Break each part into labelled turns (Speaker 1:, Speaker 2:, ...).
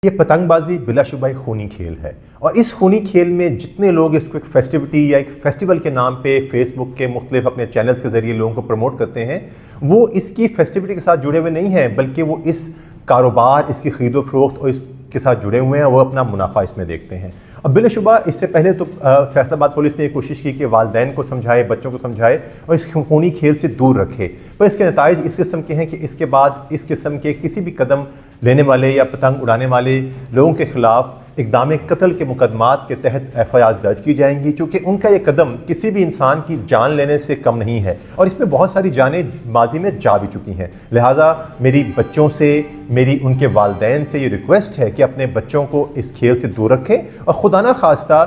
Speaker 1: ये पतंगबाजी बिलाशुबा एक खूनी खेल है और इस खूनी खेल में जितने लोग इसको एक फेस्टिविटी या एक फेस्टिवल के नाम पे फेसबुक के मुख्तलिफ अपने चैनल्स के ज़रिए लोगों को प्रमोट करते हैं, वो इसकी फेस्टिविटी के साथ जुड़े हुए नहीं हैं, बल्कि वो इस कारोबार, इसकी ख़रीदो फरोख्त और इसके साथ जुड़े हुए हैं। वो अपना मुनाफा इसमें देखते हैं। अब बिलाशुबा इससे पहले तो फैसलाबाद पुलिस ने ये कोशिश की कि वालिदैन को समझाए, बच्चों को समझाए और इस खूनी खेल से दूर रखे, पर इसके नताइज इस किस्म के हैं कि इसके बाद इस किस्म के किसी भी कदम लेने वाले या पतंग उड़ाने वाले लोगों के खिलाफ इक़दाम कत्ल के मुकदमात के तहत FIR दर्ज की जाएंगी, क्योंकि उनका ये कदम किसी भी इंसान की जान लेने से कम नहीं है और इसमें बहुत सारी जानें माजी में जा भी चुकी हैं। लिहाजा मेरी बच्चों से, मेरी उनके वालिदैन से ये रिक्वेस्ट है कि अपने बच्चों को इस खेल से दूर रखें और खुदा ना खास्ता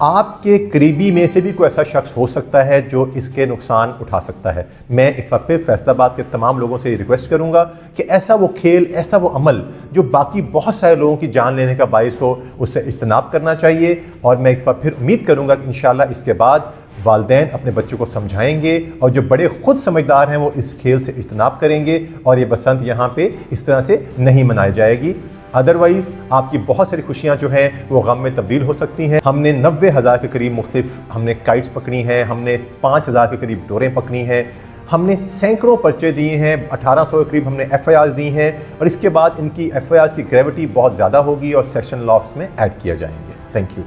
Speaker 1: आपके करीबी में से भी कोई ऐसा शख्स हो सकता है जो इसके नुकसान उठा सकता है। मैं एक बार फिर फैसलाबाद के तमाम लोगों से रिक्वेस्ट करूंगा कि ऐसा वो खेल, ऐसा वो अमल जो बाकी बहुत सारे लोगों की जान लेने का बाइस हो, उससे इज्तनाब करना चाहिए। और मैं एक बार फिर उम्मीद करूंगा कि इंशाअल्लाह इसके बाद वालिदैन अपने बच्चों को समझाएंगे और जो बड़े खुद समझदार हैं वो इस खेल से इज्तनाब करेंगे और ये बसंत यहाँ पे इस तरह से नहीं मनाई जाएगी। अदरवाइज़ आपकी बहुत सारी खुशियाँ जो हैं वो गम में तब्दील हो सकती हैं। हमने 90,000 के करीब मुख्तलिफ हमने काइट्स पकड़ी हैं, हमने 5,000 के करीब डोरें पकड़ी हैं, हमने सैकड़ों पर्चे दिए हैं, 1800 के करीब हमने FIRs दी हैं और इसके बाद इनकी FIRs की ग्रेविटी बहुत ज़्यादा होगी और सेशन लॉस में ऐड किया जाएंगे। Thank you.